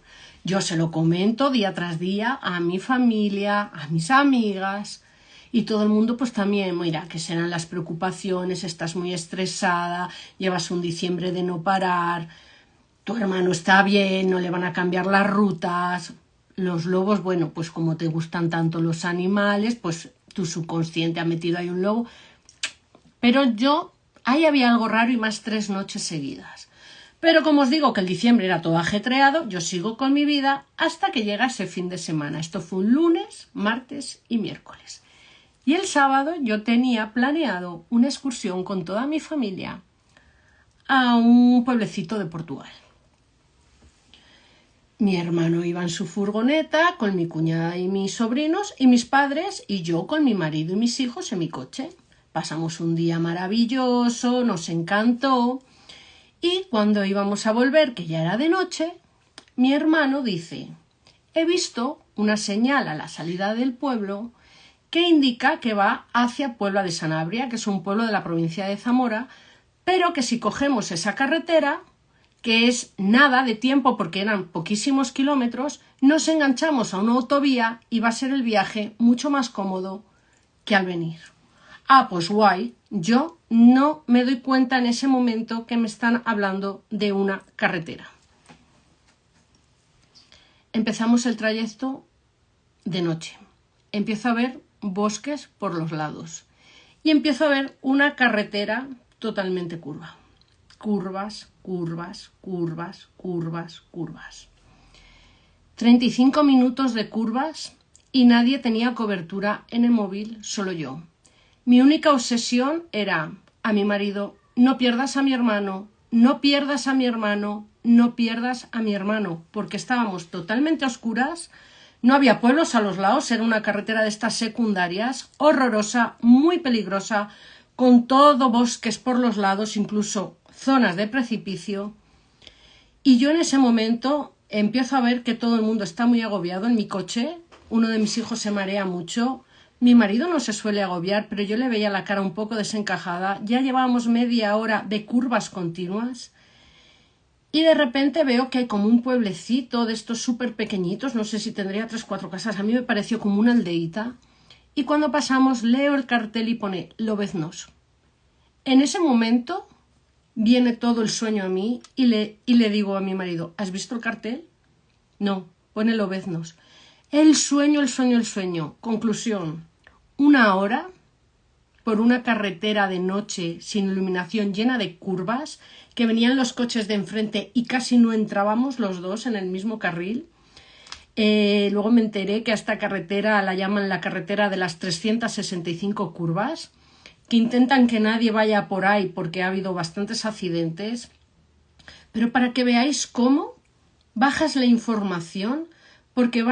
Yo se lo comento día tras día a mi familia, a mis amigas, y todo el mundo pues también, mira, que serán las preocupaciones, estás muy estresada, llevas un diciembre de no parar, tu hermano está bien, no le van a cambiar las rutas. Los lobos, bueno, pues como te gustan tanto los animales, pues tu subconsciente ha metido ahí un lobo. Pero ahí había algo raro y más 3 noches seguidas. Pero como os digo que el diciembre era todo ajetreado, yo sigo con mi vida hasta que llega ese fin de semana. Esto fue un lunes, martes y miércoles. Y el sábado yo tenía planeado una excursión con toda mi familia a un pueblecito de Portugal. Mi hermano iba en su furgoneta con mi cuñada y mis sobrinos y mis padres, y yo con mi marido y mis hijos en mi coche. Pasamos un día maravilloso, nos encantó, y cuando íbamos a volver, que ya era de noche, mi hermano dice: he visto una señal a la salida del pueblo que indica que va hacia Puebla de Sanabria, que es un pueblo de la provincia de Zamora, pero que si cogemos esa carretera, que es nada de tiempo porque eran poquísimos kilómetros, nos enganchamos a una autovía y va a ser el viaje mucho más cómodo que al venir. Ah, pues guay, yo no me doy cuenta en ese momento que me están hablando de una carretera. Empezamos el trayecto de noche. Empiezo a ver bosques por los lados y empiezo a ver una carretera totalmente curva. Curvas, curvas, curvas, curvas, curvas. 35 minutos de curvas y nadie tenía cobertura en el móvil, solo yo. Mi única obsesión era a mi marido: no pierdas a mi hermano, no pierdas a mi hermano, no pierdas a mi hermano, porque estábamos totalmente a oscuras, no había pueblos a los lados, era una carretera de estas secundarias, horrorosa, muy peligrosa, con todo bosques por los lados, incluso zonas de precipicio. Y yo en ese momento empiezo a ver que todo el mundo está muy agobiado en mi coche. Uno de mis hijos se marea mucho. Mi marido no se suele agobiar, pero yo le veía la cara un poco desencajada. Ya llevábamos media hora de curvas continuas. Y de repente veo que hay como un pueblecito de estos súper pequeñitos, no sé si tendría 3 o 4 casas, a mí me pareció como una aldeíta. Y cuando pasamos leo el cartel y pone Lobeznos. En ese momento viene todo el sueño a mí y le digo a mi marido: ¿has visto el cartel? No, pone Lobeznos. El sueño, el sueño, el sueño. Conclusión: 1 hora por una carretera de noche sin iluminación, llena de curvas, que venían los coches de enfrente y casi no entrábamos los dos en el mismo carril. Luego me enteré que a esta carretera la llaman la carretera de las 365 curvas, que intentan que nadie vaya por ahí porque ha habido bastantes accidentes. Pero para que veáis cómo bajas la información, porque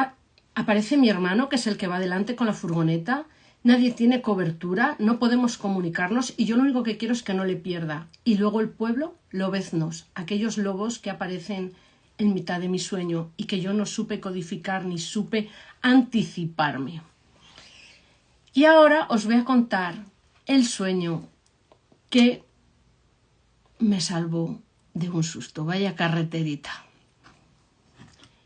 aparece mi hermano, que es el que va delante con la furgoneta, nadie tiene cobertura, no podemos comunicarnos y yo lo único que quiero es que no le pierda. Y luego el pueblo, Lobeznos, aquellos lobos que aparecen en mitad de mi sueño y que yo no supe codificar ni supe anticiparme. Y ahora os voy a contar el sueño que me salvó de un susto. Vaya carreterita.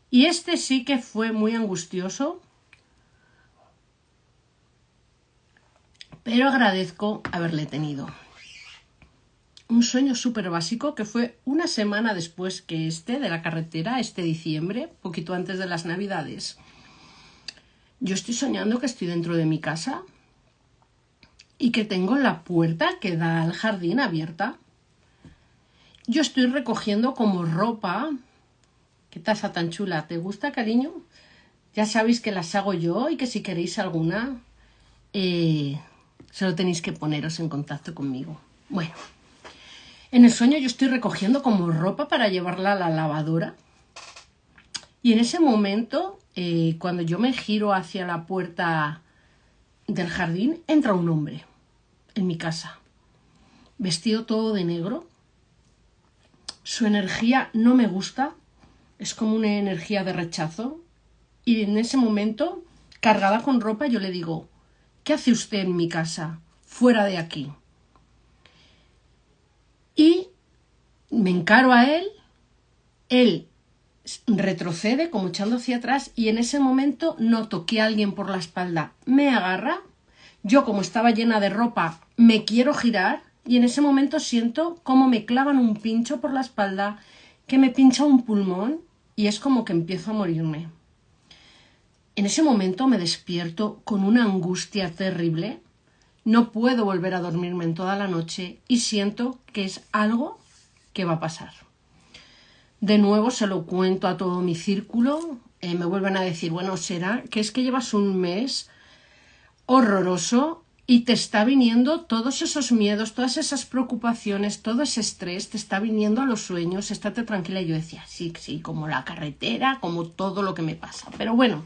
Y este sí que fue muy angustioso, pero agradezco haberle tenido. Un sueño súper básico que fue una semana después que de la carretera, este diciembre, poquito antes de las Navidades. Yo estoy soñando que estoy dentro de mi casa y que tengo la puerta que da al jardín abierta. Yo estoy recogiendo como ropa. ¿Qué taza tan chula? ¿Te gusta, cariño? Ya sabéis que las hago yo y que si queréis alguna, solo tenéis que poneros en contacto conmigo. Bueno, en el sueño yo estoy recogiendo como ropa para llevarla a la lavadora. Y en ese momento, cuando yo me giro hacia la puerta del jardín, entra un hombre en mi casa, vestido todo de negro. Su energía no me gusta, es como una energía de rechazo. Y en ese momento, cargada con ropa, yo le digo: ¿qué hace usted en mi casa? Fuera de aquí. Y me encaro a él retrocede como echando hacia atrás y en ese momento noto que alguien por la espalda me agarra. Yo, como estaba llena de ropa, me quiero girar y en ese momento siento como me clavan un pincho por la espalda, que me pincha un pulmón y es como que empiezo a morirme. En ese momento me despierto con una angustia terrible. No puedo volver a dormirme en toda la noche y siento que es algo que va a pasar. De nuevo se lo cuento a todo mi círculo. Me vuelven a decir, bueno, será que es que llevas un mes horroroso y te está viniendo todos esos miedos, todas esas preocupaciones, todo ese estrés, te está viniendo a los sueños, estate tranquila. Y yo decía, sí, como la carretera, como todo lo que me pasa. Pero bueno,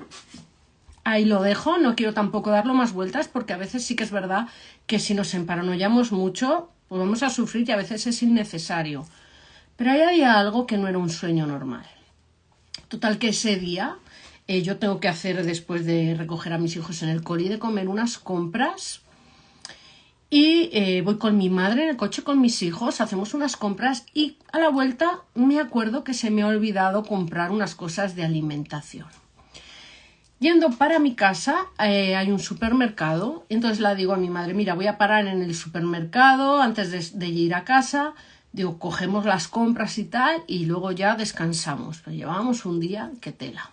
ahí lo dejo, no quiero tampoco darlo más vueltas porque a veces sí que es verdad que si nos emparanoiamos mucho, pues vamos a sufrir y a veces es innecesario. Pero ahí había algo que no era un sueño normal. Total que ese día yo tengo que hacer, después de recoger a mis hijos en el cole y de comer, unas compras. Y voy con mi madre en el coche con mis hijos, hacemos unas compras y a la vuelta me acuerdo que se me ha olvidado comprar unas cosas de alimentación. Yendo para mi casa hay un supermercado, entonces le digo a mi madre, mira, voy a parar en el supermercado antes de ir a casa. Digo, cogemos las compras y tal y luego ya descansamos. Pero llevábamos un día que tela.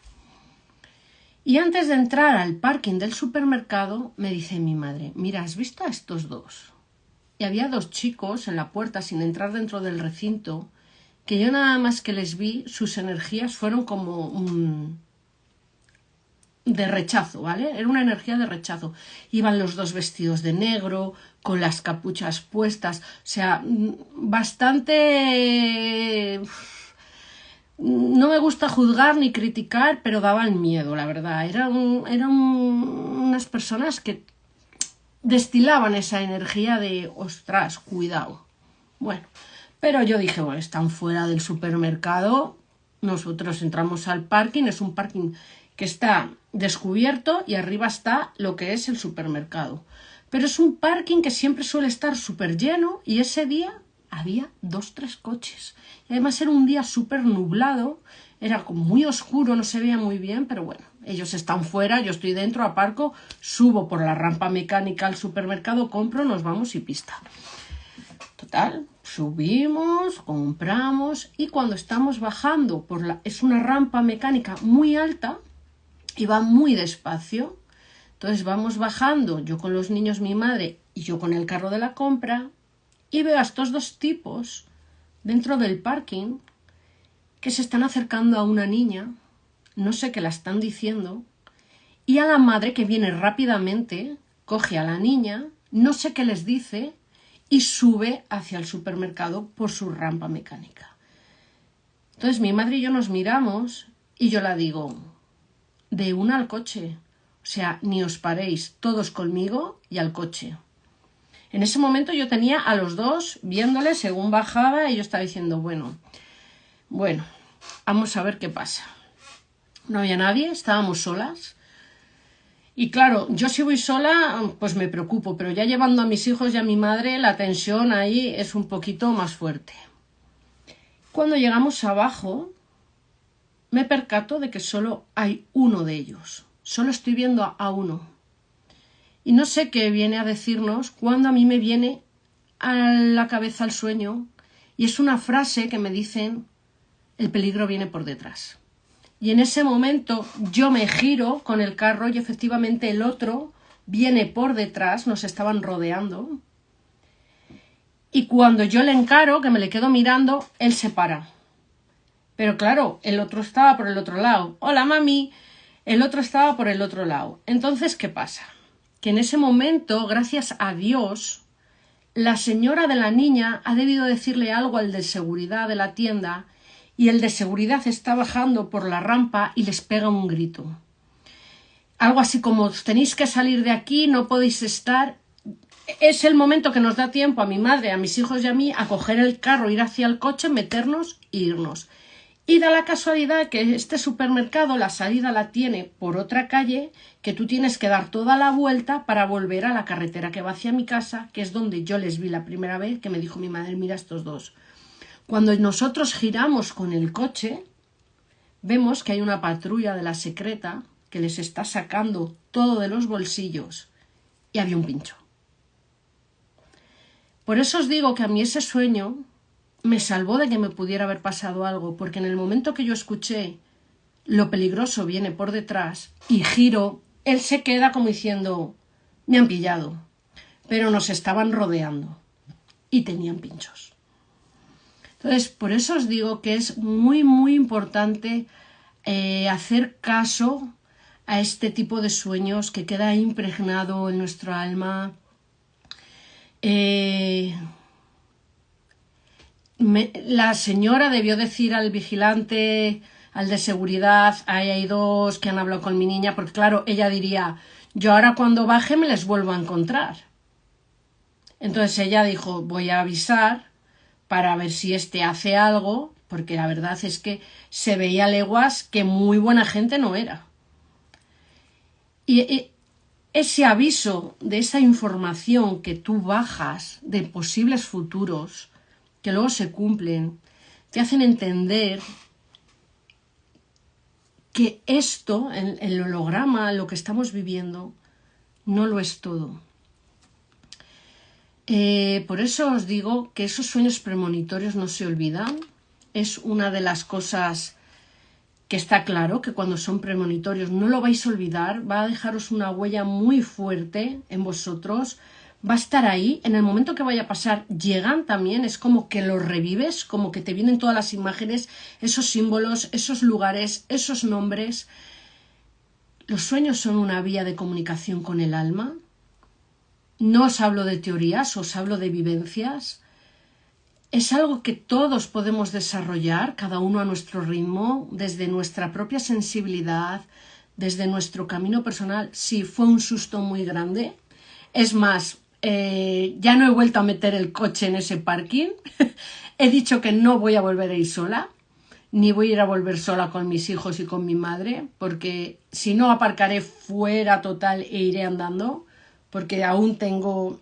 Y antes de entrar al parking del supermercado me dice mi madre, mira, ¿has visto a estos dos? Y había dos chicos en la puerta sin entrar dentro del recinto que yo nada más que les vi, sus energías fueron como de rechazo, ¿vale? Era una energía de rechazo. Iban los dos vestidos de negro, con las capuchas puestas, o sea, bastante... No me gusta juzgar ni criticar, pero daban miedo, la verdad. Eran unas personas que destilaban esa energía de, ostras, cuidado. Bueno, pero yo dije, bueno, están fuera del supermercado. Nosotros entramos al parking, es un parking que está descubierto y arriba está lo que es el supermercado. Pero es un parking que siempre suele estar súper lleno y ese día había 2-3 coches. Y además era un día súper nublado, era como muy oscuro, no se veía muy bien, pero bueno, ellos están fuera, yo estoy dentro, aparco, subo por la rampa mecánica al supermercado, compro, nos vamos y pista. Total, subimos, compramos y cuando estamos bajando es una rampa mecánica muy alta y va muy despacio. Entonces vamos bajando, yo con los niños, mi madre y yo con el carro de la compra, y veo a estos dos tipos dentro del parking que se están acercando a una niña, no sé qué la están diciendo, y a la madre que viene rápidamente, coge a la niña, no sé qué les dice, y sube hacia el supermercado por su rampa mecánica. Entonces mi madre y yo nos miramos y yo la digo, de una al coche, o sea, ni os paréis, todos conmigo y al coche. En ese momento yo tenía a los dos viéndole según bajaba y yo estaba diciendo, bueno, vamos a ver qué pasa. No había nadie, estábamos solas. Y claro, yo si voy sola, pues me preocupo, pero ya llevando a mis hijos y a mi madre, la tensión ahí es un poquito más fuerte. Cuando llegamos abajo, me percato de que solo hay uno de ellos. Solo estoy viendo a uno. Y no sé qué viene a decirnos cuando a mí me viene a la cabeza el sueño. Y es una frase que me dicen, el peligro viene por detrás. Y en ese momento yo me giro con el carro y efectivamente el otro viene por detrás, nos estaban rodeando. Y cuando yo le encaro, que me le quedo mirando, él se para. Pero claro, el otro estaba por el otro lado. Hola, mami. El otro estaba por el otro lado. Entonces, ¿qué pasa? Que en ese momento, gracias a Dios, la señora de la niña ha debido decirle algo al de seguridad de la tienda y el de seguridad está bajando por la rampa y les pega un grito. Algo así como, tenéis que salir de aquí, no podéis estar. Es el momento que nos da tiempo a mi madre, a mis hijos y a mí a coger el carro, ir hacia el coche, meternos e irnos. Y da la casualidad que este supermercado la salida la tiene por otra calle, que tú tienes que dar toda la vuelta para volver a la carretera que va hacia mi casa, que es donde yo les vi la primera vez, que me dijo mi madre, mira estos dos. Cuando nosotros giramos con el coche, vemos que hay una patrulla de la secreta que les está sacando todo de los bolsillos y había un pincho. Por eso os digo que a mí ese sueño me salvó de que me pudiera haber pasado algo, porque en el momento que yo escuché lo peligroso viene por detrás y giro, él se queda como diciendo, me han pillado, pero nos estaban rodeando y tenían pinchos. Entonces, por eso os digo que es muy, muy importante hacer caso a este tipo de sueños que queda impregnado en nuestro alma. La señora debió decir al vigilante, al de seguridad, ahí hay dos que han hablado con mi niña, porque claro, ella diría, yo ahora cuando baje me les vuelvo a encontrar. Entonces ella dijo, voy a avisar para ver si este hace algo, porque la verdad es que se veía a leguas que muy buena gente no era. Y ese aviso de esa información que tú bajas de posibles futuros, que luego se cumplen, te hacen entender que esto, el holograma, lo que estamos viviendo, no lo es todo. Por eso os digo que esos sueños premonitorios no se olvidan. Es una de las cosas que está claro, que cuando son premonitorios no lo vais a olvidar, va a dejaros una huella muy fuerte en vosotros, va a estar ahí, en el momento que vaya a pasar llegan también, es como que lo revives, como que te vienen todas las imágenes, esos símbolos, esos lugares, esos nombres. Los sueños son una vía de comunicación con el alma. No os hablo de teorías, os hablo de vivencias. Es algo que todos podemos desarrollar, cada uno a nuestro ritmo, desde nuestra propia sensibilidad, desde nuestro camino personal. Sí, fue un susto muy grande. Es más, ya no he vuelto a meter el coche en ese parking. He dicho que no voy a volver a ir sola, ni voy a ir a volver sola con mis hijos y con mi madre, porque si no aparcaré fuera total e iré andando, porque aún tengo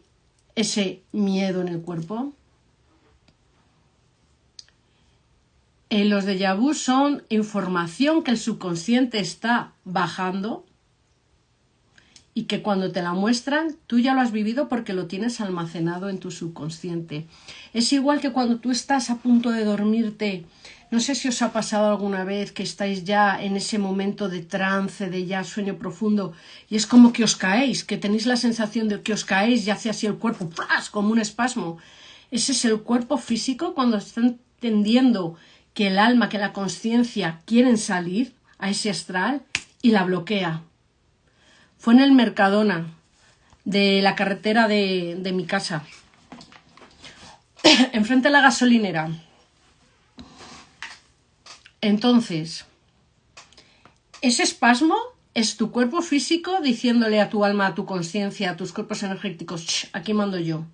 ese miedo en el cuerpo. Los déjà vu son información que el subconsciente está bajando y que cuando te la muestran tú ya lo has vivido porque lo tienes almacenado en tu subconsciente. Es igual que cuando tú estás a punto de dormirte, no sé si os ha pasado alguna vez que estáis ya en ese momento de trance, de ya sueño profundo, y es como que os caéis, que tenéis la sensación de que os caéis y hace así el cuerpo, ¡flas!, como un espasmo. Ese es el cuerpo físico cuando está entendiendo que el alma, que la conciencia quieren salir a ese astral y la bloquea. Fue en el Mercadona de la carretera de mi casa, enfrente de la gasolinera. Entonces, ese espasmo es tu cuerpo físico diciéndole a tu alma, a tu conciencia, a tus cuerpos energéticos, aquí mando yo,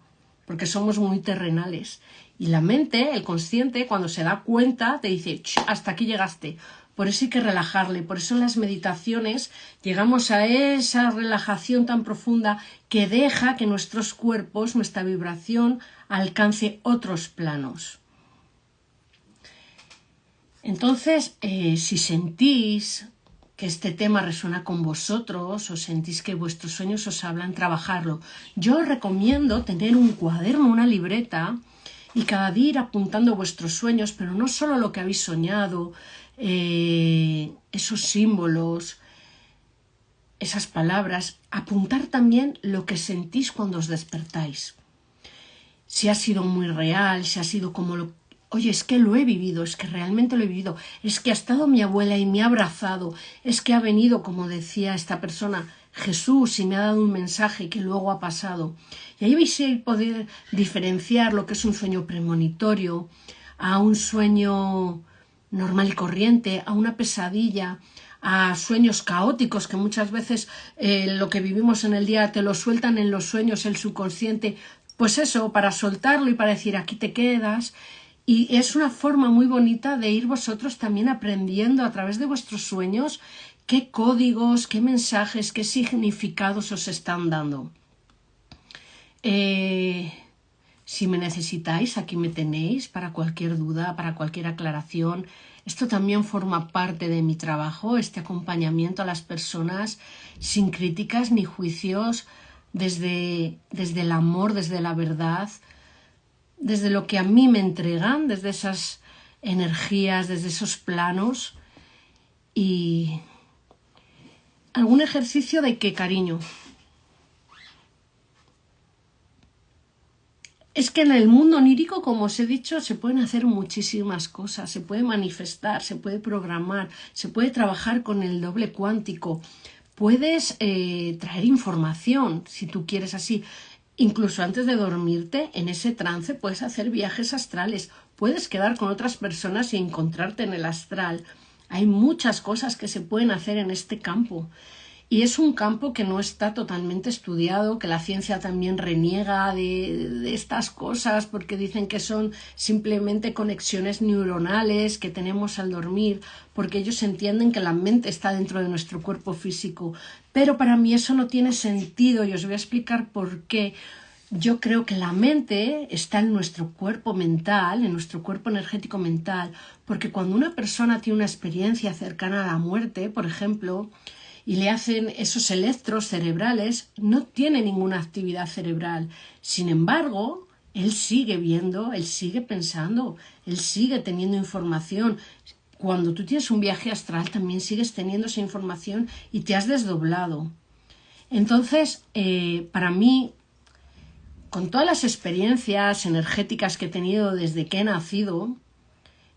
porque somos muy terrenales. Y la mente, el consciente, cuando se da cuenta, te dice, hasta aquí llegaste. Por eso hay que relajarle. Por eso en las meditaciones llegamos a esa relajación tan profunda que deja que nuestros cuerpos, nuestra vibración, alcance otros planos. Entonces, si sentís que este tema resuena con vosotros o sentís que vuestros sueños os hablan, trabajarlo. Yo os recomiendo tener un cuaderno, una libreta, y cada día ir apuntando vuestros sueños, pero no solo lo que habéis soñado, esos símbolos, esas palabras, apuntar también lo que sentís cuando os despertáis. Si ha sido muy real, si ha sido como lo... Oye, es que lo he vivido, es que realmente lo he vivido, es que ha estado mi abuela y me ha abrazado, es que ha venido, como decía esta persona, Jesús, y me ha dado un mensaje que luego ha pasado. Y ahí vais a poder diferenciar lo que es un sueño premonitorio a un sueño normal y corriente, a una pesadilla, a sueños caóticos que muchas veces lo que vivimos en el día te lo sueltan en los sueños, el subconsciente, pues eso, para soltarlo y para decir aquí te quedas. Y es una forma muy bonita de ir vosotros también aprendiendo a través de vuestros sueños qué códigos, qué mensajes, qué significados os están dando. Si me necesitáis, aquí me tenéis para cualquier duda, para cualquier aclaración. Esto también forma parte de mi trabajo, este acompañamiento a las personas sin críticas ni juicios, desde el amor, desde la verdad, desde lo que a mí me entregan, desde esas energías, desde esos planos. Y algún ejercicio de qué, cariño. Es que en el mundo onírico, como os he dicho, se pueden hacer muchísimas cosas, se puede manifestar, se puede programar, se puede trabajar con el doble cuántico, puedes traer información si tú quieres así. Incluso antes de dormirte, en ese trance puedes hacer viajes astrales, puedes quedar con otras personas y encontrarte en el astral. Hay muchas cosas que se pueden hacer en este campo. Y es un campo que no está totalmente estudiado, que la ciencia también reniega de estas cosas porque dicen que son simplemente conexiones neuronales que tenemos al dormir, porque ellos entienden que la mente está dentro de nuestro cuerpo físico. Pero para mí eso no tiene sentido y os voy a explicar por qué. Yo creo que la mente está en nuestro cuerpo mental, en nuestro cuerpo energético mental, porque cuando una persona tiene una experiencia cercana a la muerte, por ejemplo, y le hacen esos electros cerebrales, no tiene ninguna actividad cerebral. Sin embargo, él sigue viendo, él sigue pensando, él sigue teniendo información. Cuando tú tienes un viaje astral también sigues teniendo esa información y te has desdoblado. Entonces, para mí, con todas las experiencias energéticas que he tenido desde que he nacido,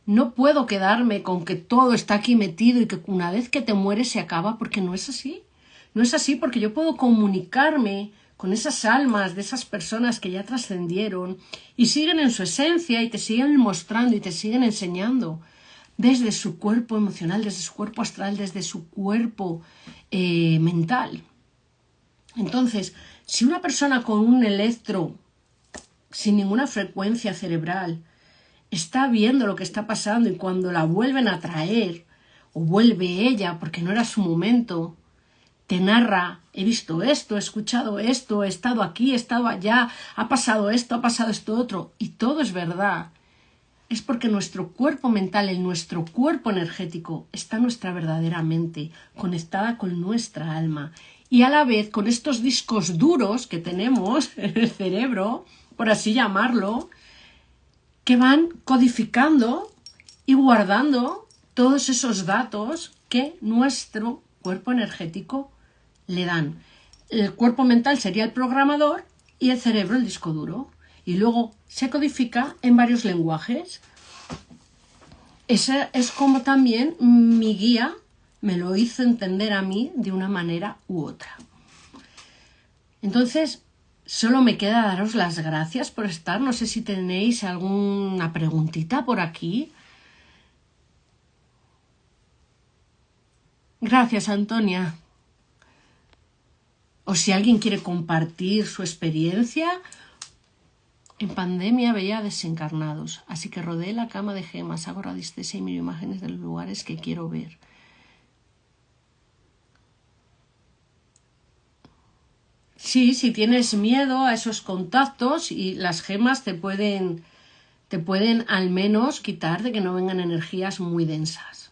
no puedo quedarme con que todo está aquí metido y que una vez que te mueres se acaba, porque no es así. No es así porque yo puedo comunicarme con esas almas de esas personas que ya trascendieron y siguen en su esencia y te siguen mostrando y te siguen enseñando desde su cuerpo emocional, desde su cuerpo astral, desde su cuerpo mental. Entonces, si una persona con un electro sin ninguna frecuencia cerebral está viendo lo que está pasando y cuando la vuelven a traer, o vuelve ella porque no era su momento, te narra, he visto esto, he escuchado esto, he estado aquí, he estado allá, ha pasado esto otro, y todo es verdad. Es porque nuestro cuerpo mental, en nuestro cuerpo energético, está nuestra verdadera mente, conectada con nuestra alma. Y a la vez, con estos discos duros que tenemos en el cerebro, por así llamarlo, que van codificando y guardando todos esos datos que nuestro cuerpo energético le dan. El cuerpo mental sería el programador y el cerebro el disco duro. Y luego se codifica en varios lenguajes. Ese es como también mi guía me lo hizo entender a mí de una manera u otra. Entonces, solo me queda daros las gracias por estar. No sé si tenéis alguna preguntita por aquí. Gracias, Antonia. O si alguien quiere compartir su experiencia. En pandemia veía desencarnados, así que rodeé la cama de gemas, hago radiestesia y miro imágenes de los lugares que quiero ver. Sí, si tienes miedo a esos contactos y las gemas te pueden al menos quitar de que no vengan energías muy densas.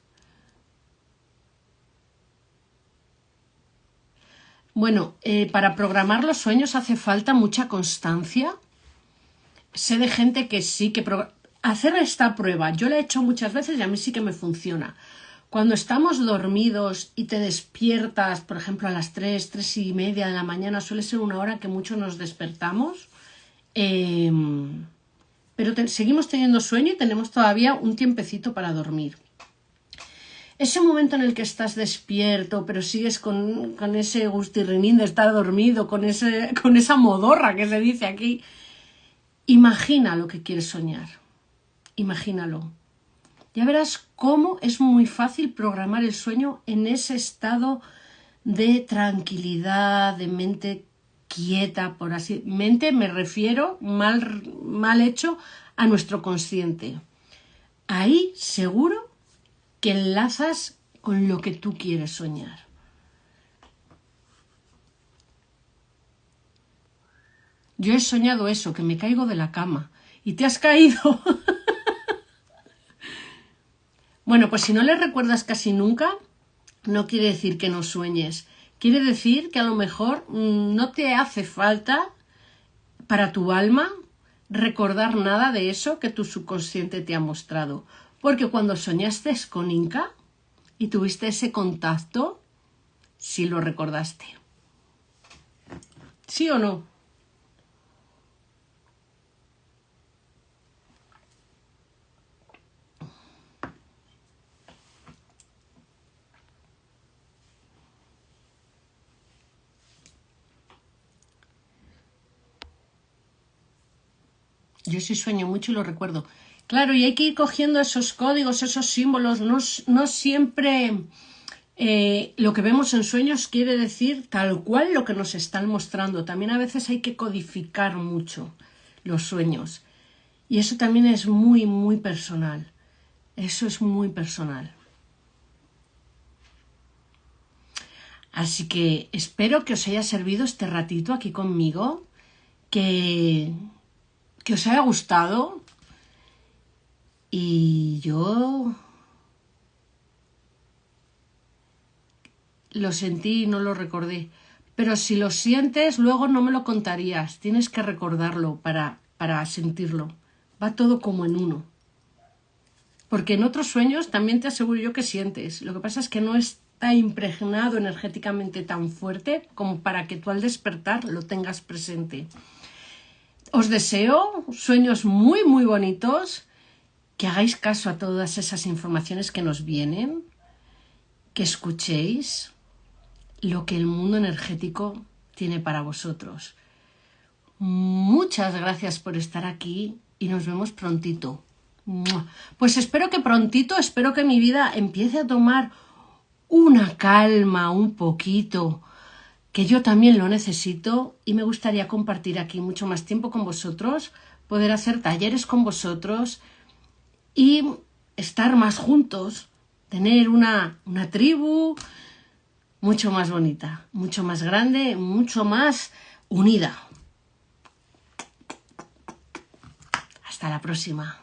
Bueno, para programar los sueños hace falta mucha constancia. Sé de gente que sí que... Hacer esta prueba, yo la he hecho muchas veces y a mí sí que me funciona. Cuando estamos dormidos y te despiertas, por ejemplo, a las 3:30 de la mañana, suele ser una hora que muchos nos despertamos, pero seguimos teniendo sueño y tenemos todavía un tiempecito para dormir. Ese momento en el que estás despierto, pero sigues con ese gustirrinín de estar dormido, con esa modorra que se dice aquí, imagina lo que quieres soñar. Imagínalo. Ya verás cómo es muy fácil programar el sueño en ese estado de tranquilidad, de mente quieta, por así. Mente me refiero, mal hecho, a nuestro consciente. Ahí seguro que enlazas con lo que tú quieres soñar. Yo he soñado eso, que me caigo de la cama. ¿Y te has caído? Bueno, pues si no le recuerdas casi nunca, no quiere decir que no sueñes. Quiere decir que a lo mejor no te hace falta para tu alma recordar nada de eso que tu subconsciente te ha mostrado. Porque cuando soñaste con Inca y tuviste ese contacto, sí lo recordaste. ¿Sí o no? Yo sí sueño mucho y lo recuerdo. Claro, y hay que ir cogiendo esos códigos, esos símbolos. No siempre lo que vemos en sueños quiere decir tal cual lo que nos están mostrando. También a veces hay que codificar mucho los sueños. Y eso también es muy, muy personal. Eso es muy personal. Así que espero que os haya servido este ratito aquí conmigo, que os haya gustado. Y yo lo sentí y no lo recordé. Pero si lo sientes, luego no me lo contarías. Tienes que recordarlo para sentirlo. Va todo como en uno. Porque en otros sueños también te aseguro yo que sientes. Lo que pasa es que no está impregnado energéticamente tan fuerte como para que tú al despertar lo tengas presente. Os deseo sueños muy, muy bonitos, que hagáis caso a todas esas informaciones que nos vienen, que escuchéis lo que el mundo energético tiene para vosotros. Muchas gracias por estar aquí y nos vemos prontito. Pues espero que mi vida empiece a tomar una calma un poquito, que yo también lo necesito y me gustaría compartir aquí mucho más tiempo con vosotros, poder hacer talleres con vosotros y estar más juntos, tener una tribu mucho más bonita, mucho más grande, mucho más unida. Hasta la próxima.